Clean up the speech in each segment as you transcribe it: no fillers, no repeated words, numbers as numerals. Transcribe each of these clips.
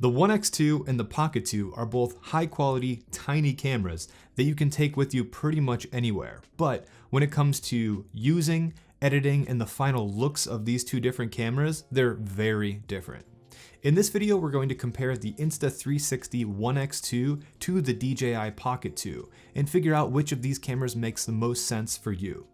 The ONE X2 and the Pocket 2 are both high quality, tiny cameras that you can take with you pretty much anywhere. But when it comes to using, editing, and the final looks of these two different cameras, they're very different. In this video, we're going to compare the Insta360 ONE X2 to the DJI Pocket 2 and figure out which of these cameras makes the most sense for you.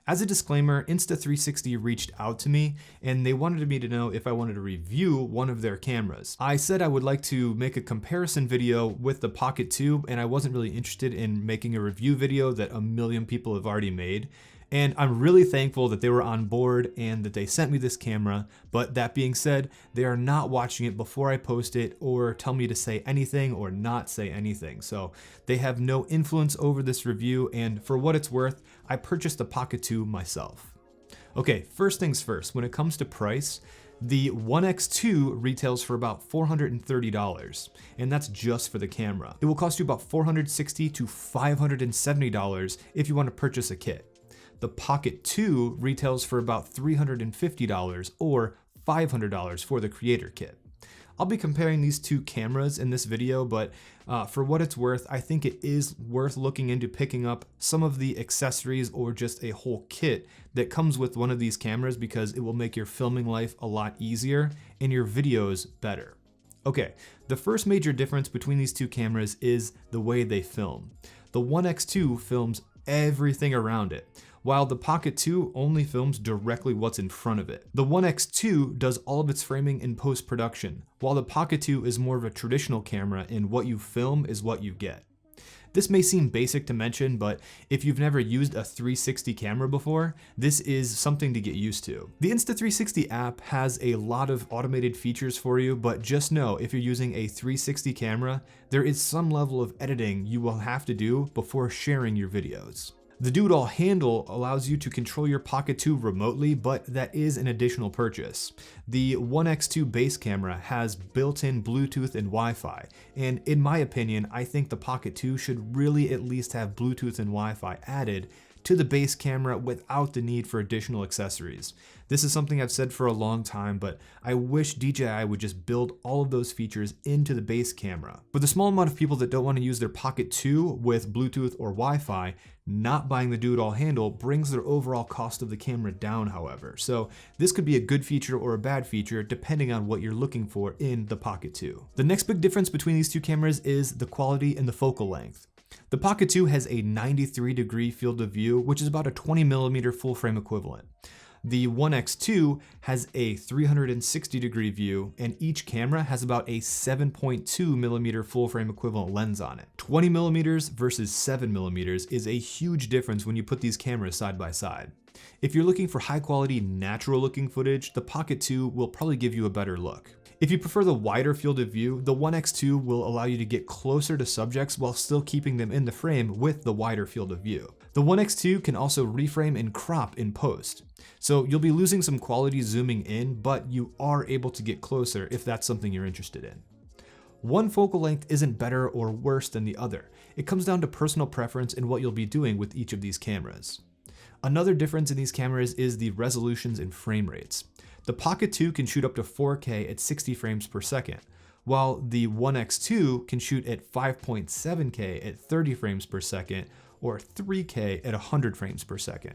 As a disclaimer, Insta360 reached out to me and they wanted me to know if I wanted to review one of their cameras. I said I would like to make a comparison video with the Pocket 2 and I wasn't really interested in making a review video that a million people have already made. And I'm really thankful that they were on board and that they sent me this camera. But that being said, they are not watching it before I post it or tell me to say anything or not say anything. So they have no influence over this review, and for what it's worth, I purchased the Pocket 2 myself. Okay, first things first, when it comes to price, the ONE X2 retails for about $430, and that's just for the camera. It will cost you about $460 to $570 if you want to purchase a kit. The Pocket 2 retails for about $350 or $500 for the creator kit. I'll be comparing these two cameras in this video, but for what it's worth, I think it is worth looking into picking up some of the accessories or just a whole kit that comes with one of these cameras because it will make your filming life a lot easier and your videos better. Okay, the first major difference between these two cameras is the way they film. The ONE X2 films everything around it, while the Pocket 2 only films directly what's in front of it. The ONE X2 does all of its framing in post-production, while the Pocket 2 is more of a traditional camera and what you film is what you get. This may seem basic to mention, but if you've never used a 360 camera before, this is something to get used to. The Insta360 app has a lot of automated features for you, but just know if you're using a 360 camera, there is some level of editing you will have to do before sharing your videos. The Do-It-All handle allows you to control your Pocket 2 remotely, but that is an additional purchase. The ONE X2 base camera has built-in Bluetooth and Wi-Fi, and in my opinion, I think the Pocket 2 should really at least have Bluetooth and Wi-Fi added to the base camera without the need for additional accessories. This is something I've said for a long time, but I wish DJI would just build all of those features into the base camera. For the small amount of people that don't want to use their Pocket 2 with Bluetooth or Wi-Fi, not buying the Do-It-All handle brings their overall cost of the camera down, however. So this could be a good feature or a bad feature depending on what you're looking for in the Pocket 2. The next big difference between these two cameras is the quality and the focal length. The Pocket 2 has a 93-degree field of view, which is about a 20mm full frame equivalent. The ONE X2 has a 360-degree view, and each camera has about a 7.2mm full frame equivalent lens on it. 20mm versus 7mm is a huge difference when you put these cameras side by side. If you're looking for high quality, natural looking footage, the Pocket 2 will probably give you a better look. If you prefer the wider field of view, the ONE X2 will allow you to get closer to subjects while still keeping them in the frame with the wider field of view. The ONE X2 can also reframe and crop in post. So you'll be losing some quality zooming in, but you are able to get closer if that's something you're interested in. One focal length isn't better or worse than the other. It comes down to personal preference and what you'll be doing with each of these cameras. Another difference in these cameras is the resolutions and frame rates. The Pocket 2 can shoot up to 4K at 60 frames per second, while the ONE X2 can shoot at 5.7K at 30 frames per second or 3K at 100 frames per second.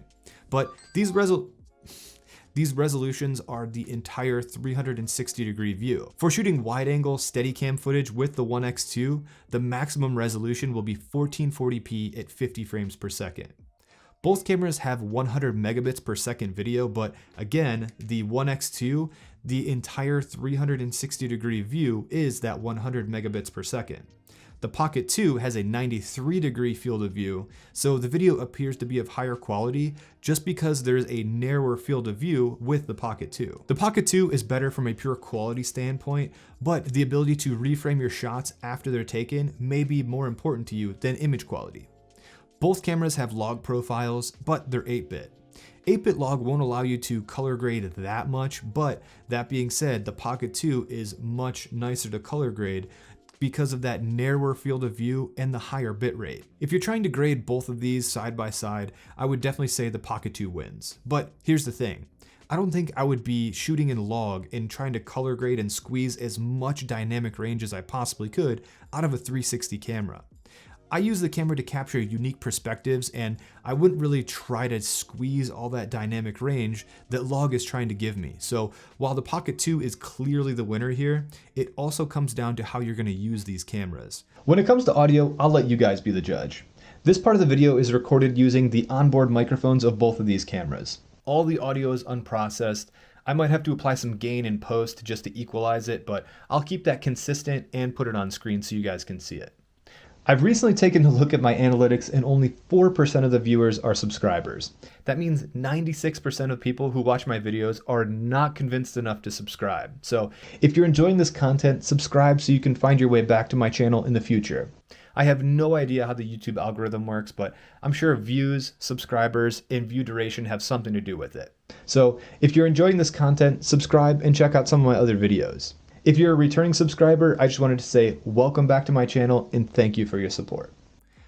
But these resolutions are the entire 360-degree view. For shooting wide-angle Steadicam footage with the ONE X2, the maximum resolution will be 1440p at 50 frames per second. Both cameras have 100 megabits per second video, but again, the ONE X2, the entire 360-degree view is that 100 megabits per second. The Pocket 2 has a 93-degree field of view, so the video appears to be of higher quality just because there's a narrower field of view with the Pocket 2. The Pocket 2 is better from a pure quality standpoint, but the ability to reframe your shots after they're taken may be more important to you than image quality. Both cameras have log profiles, but they're 8-bit. 8-bit log won't allow you to color grade that much, but that being said, the Pocket 2 is much nicer to color grade because of that narrower field of view and the higher bit rate. If you're trying to grade both of these side by side, I would definitely say the Pocket 2 wins. But here's the thing. I don't think I would be shooting in log and trying to color grade and squeeze as much dynamic range as I possibly could out of a 360 camera. I use the camera to capture unique perspectives, and I wouldn't really try to squeeze all that dynamic range that log is trying to give me. So while the Pocket 2 is clearly the winner here, it also comes down to how you're going to use these cameras. When it comes to audio, I'll let you guys be the judge. This part of the video is recorded using the onboard microphones of both of these cameras. All the audio is unprocessed. I might have to apply some gain in post just to equalize it, but I'll keep that consistent and put it on screen so you guys can see it. I've recently taken a look at my analytics and only 4% of the viewers are subscribers. That means 96% of people who watch my videos are not convinced enough to subscribe. So if you're enjoying this content, subscribe so you can find your way back to my channel in the future. I have no idea how the YouTube algorithm works, but I'm sure views, subscribers, and view duration have something to do with it. So if you're enjoying this content, subscribe and check out some of my other videos. If you're a returning subscriber, I just wanted to say welcome back to my channel and thank you for your support.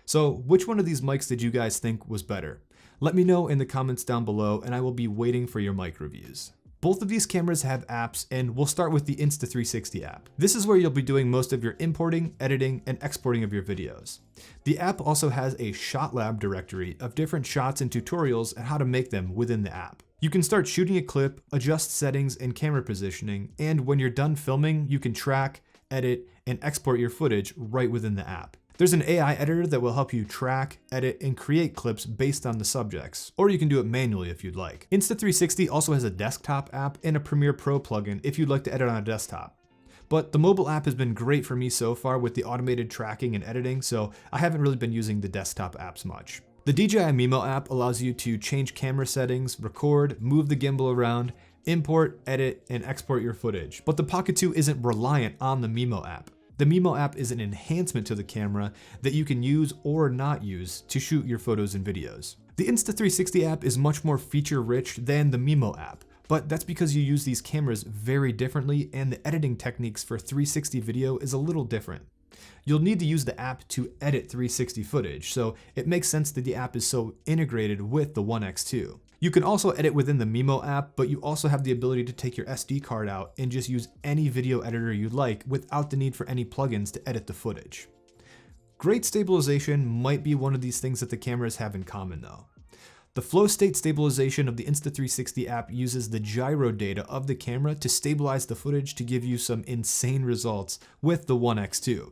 So which one of these mics did you guys think was better? Let me know in the comments down below and I will be waiting for your mic reviews. Both of these cameras have apps, and we'll start with the Insta360 app. This is where you'll be doing most of your importing, editing, and exporting of your videos. The app also has a shot lab directory of different shots and tutorials and how to make them within the app. You can start shooting a clip, adjust settings and camera positioning, and when you're done filming, you can track, edit, and export your footage right within the app. There's an AI editor that will help you track, edit, and create clips based on the subjects, or you can do it manually if you'd like. Insta360 also has a desktop app and a Premiere Pro plugin if you'd like to edit on a desktop. But the mobile app has been great for me so far with the automated tracking and editing, so I haven't really been using the desktop apps much. The DJI Mimo app allows you to change camera settings, record, move the gimbal around, import, edit, and export your footage. But the Pocket 2 isn't reliant on the Mimo app. The Mimo app is an enhancement to the camera that you can use or not use to shoot your photos and videos. The Insta360 app is much more feature-rich than the Mimo app, but that's because you use these cameras very differently and the editing techniques for 360 video is a little different. You'll need to use the app to edit 360 footage, so it makes sense that the app is so integrated with the ONE X2. You can also edit within the Mimo app, but you also have the ability to take your SD card out and just use any video editor you'd like without the need for any plugins to edit the footage. Great stabilization might be one of these things that the cameras have in common though. The flow state stabilization of the Insta360 app uses the gyro data of the camera to stabilize the footage to give you some insane results with the ONE X2.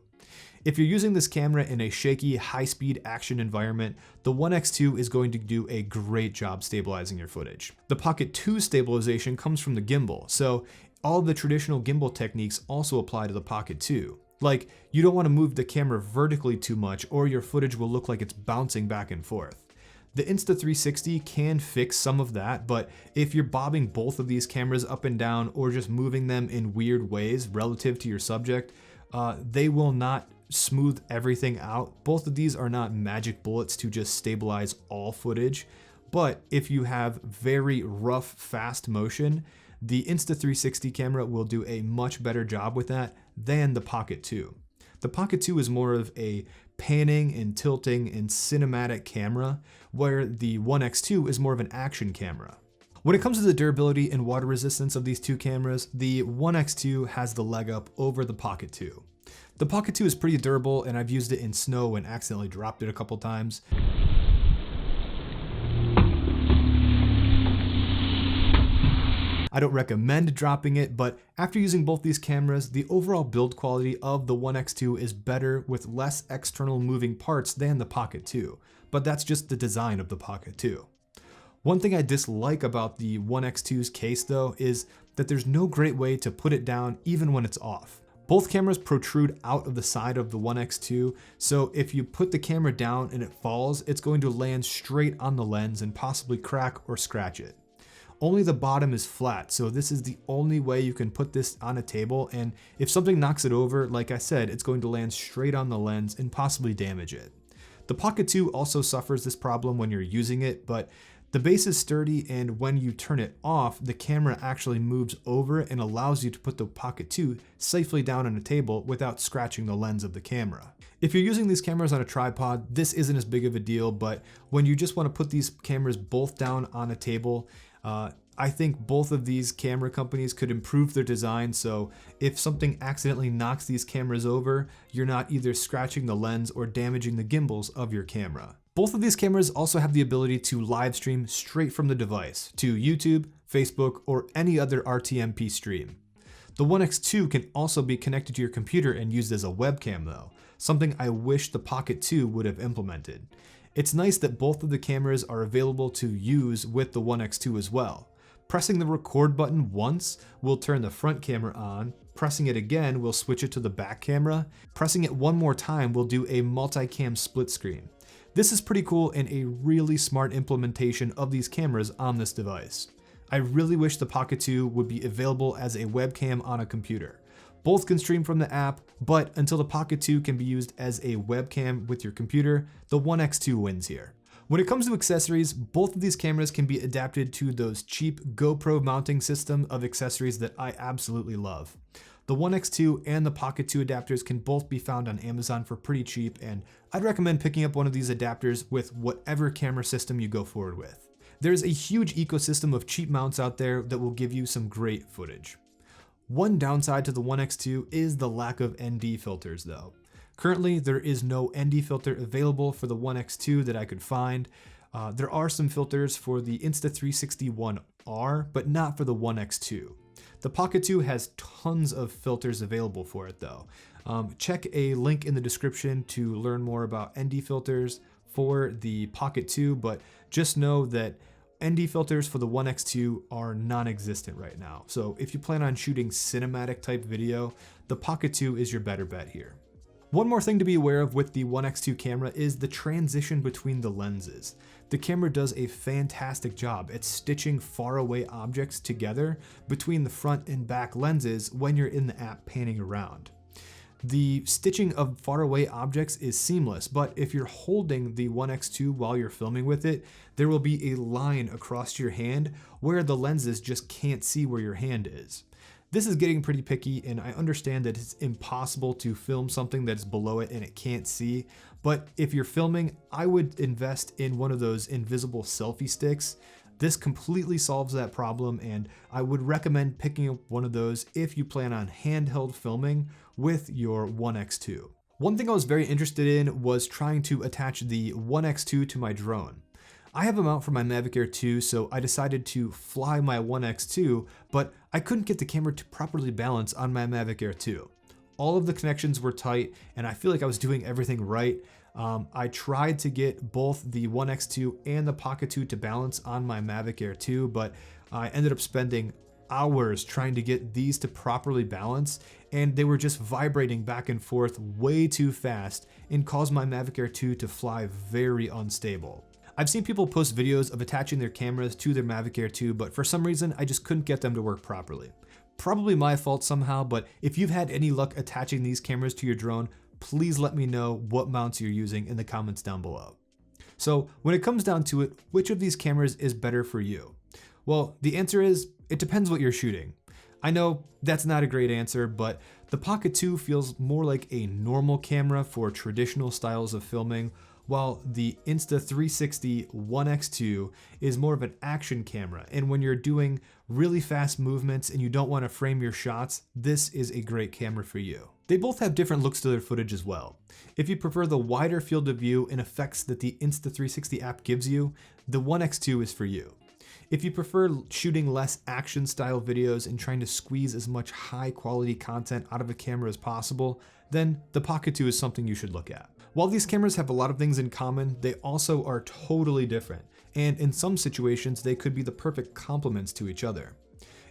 If you're using this camera in a shaky, high-speed action environment, the ONE X2 is going to do a great job stabilizing your footage. The Pocket 2 stabilization comes from the gimbal, so all the traditional gimbal techniques also apply to the Pocket 2. Like, you don't want to move the camera vertically too much or your footage will look like it's bouncing back and forth. The Insta360 can fix some of that, but if you're bobbing both of these cameras up and down or just moving them in weird ways relative to your subject, they will not smooth everything out. Both of these are not magic bullets to just stabilize all footage, but if you have very rough, fast motion, the Insta360 camera will do a much better job with that than the Pocket 2. The Pocket 2 is more of a panning and tilting and cinematic camera, where the ONE X2 is more of an action camera. When it comes to the durability and water resistance of these two cameras, the ONE X2 has the leg up over the Pocket 2. The Pocket 2 is pretty durable and I've used it in snow and accidentally dropped it a couple times. I don't recommend dropping it, but after using both these cameras, the overall build quality of the ONE X2 is better with less external moving parts than the Pocket 2, but that's just the design of the Pocket 2. One thing I dislike about the ONE X2's case though is that there's no great way to put it down even when it's off. Both cameras protrude out of the side of the ONE X2, so if you put the camera down and it falls, it's going to land straight on the lens and possibly crack or scratch it. Only the bottom is flat, so this is the only way you can put this on a table, and if something knocks it over, like I said, it's going to land straight on the lens and possibly damage it. The Pocket 2 also suffers this problem when you're using it, but the base is sturdy, and when you turn it off, the camera actually moves over and allows you to put the Pocket 2 safely down on a table without scratching the lens of the camera. If you're using these cameras on a tripod, this isn't as big of a deal, but when you just want to put these cameras both down on a table, I think both of these camera companies could improve their design, so if something accidentally knocks these cameras over, you're not either scratching the lens or damaging the gimbals of your camera. Both of these cameras also have the ability to live stream straight from the device to YouTube, Facebook, or any other RTMP stream. The One X2 can also be connected to your computer and used as a webcam though, something I wish the Pocket 2 would have implemented. It's nice that both of the cameras are available to use with the One X2 as well. Pressing the record button once will turn the front camera on, pressing it again will switch it to the back camera, pressing it one more time will do a multicam split screen. This is pretty cool and a really smart implementation of these cameras on this device. I really wish the Pocket 2 would be available as a webcam on a computer. Both can stream from the app, but until the Pocket 2 can be used as a webcam with your computer, the One X2 wins here. When it comes to accessories, both of these cameras can be adapted to those cheap GoPro mounting system of accessories that I absolutely love. The One X2 and the Pocket 2 adapters can both be found on Amazon for pretty cheap, and I'd recommend picking up one of these adapters with whatever camera system you go forward with. There's a huge ecosystem of cheap mounts out there that will give you some great footage. One downside to the One X2 is the lack of ND filters though. Currently, there is no ND filter available for the One X2 that I could find. There are some filters for the Insta360 ONE R, but not for the One X2. The Pocket 2 has tons of filters available for it though. Check a link in the description to learn more about ND filters for the Pocket 2, but just know that ND filters for the One X2 are non-existent right now. So if you plan on shooting cinematic type video, the Pocket 2 is your better bet here. One more thing to be aware of with the One X2 camera is the transition between the lenses. The camera does a fantastic job at stitching faraway objects together between the front and back lenses when you're in the app panning around. The stitching of faraway objects is seamless, but if you're holding the One X2 while you're filming with it, there will be a line across your hand where the lenses just can't see where your hand is. This is getting pretty picky, and I understand that it's impossible to film something that's below it and it can't see, but if you're filming, I would invest in one of those invisible selfie sticks. This completely solves that problem, and I would recommend picking up one of those if you plan on handheld filming with your One X2. One thing I was very interested in was trying to attach the One X2 to my drone. I have a mount for my Mavic Air 2, so I decided to fly my One X2, but I couldn't get the camera to properly balance on my Mavic Air 2. All of the connections were tight, and I feel like I was doing everything right. I tried to get both the One X2 and the Pocket 2 to balance on my Mavic Air 2, but I ended up spending hours trying to get these to properly balance, and they were just vibrating back and forth way too fast and caused my Mavic Air 2 to fly very unstable. I've seen people post videos of attaching their cameras to their Mavic Air 2, but for some reason I just couldn't get them to work properly. Probably my fault somehow, but if you've had any luck attaching these cameras to your drone, please let me know what mounts you're using in the comments down below. So when it comes down to it, which of these cameras is better for you? Well, the answer is, it depends what you're shooting. I know that's not a great answer, but the Pocket 2 feels more like a normal camera for traditional styles of filming, while the Insta360 ONE X2 is more of an action camera. And when you're doing really fast movements and you don't want to frame your shots, this is a great camera for you. They both have different looks to their footage as well. If you prefer the wider field of view and effects that the Insta360 app gives you, the One X2 is for you. If you prefer shooting less action style videos and trying to squeeze as much high quality content out of a camera as possible, then the Pocket 2 is something you should look at. While these cameras have a lot of things in common, they also are totally different, and in some situations they could be the perfect complements to each other.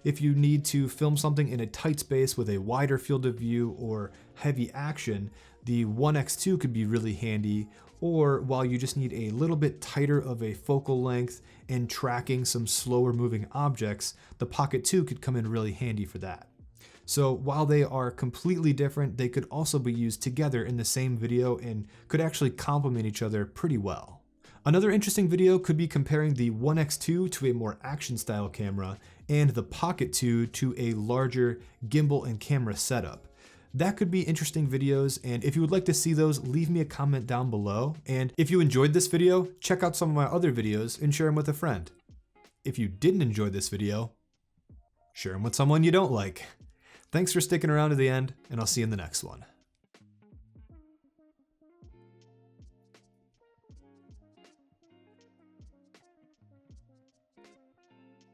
If you need to film something in a tight space with a wider field of view or heavy action, the One X2 could be really handy, or while you just need a little bit tighter of a focal length and tracking some slower moving objects, the Pocket 2 could come in really handy for that. So while they are completely different, they could also be used together in the same video and could actually complement each other pretty well. Another interesting video could be comparing the One X2 to a more action style camera and the Pocket 2 to a larger gimbal and camera setup. That could be interesting videos, and if you would like to see those, leave me a comment down below. And if you enjoyed this video, check out some of my other videos and share them with a friend. if you didn't enjoy this video, share them with someone you don't like. Thanks for sticking around to the end, and I'll see you in the next one.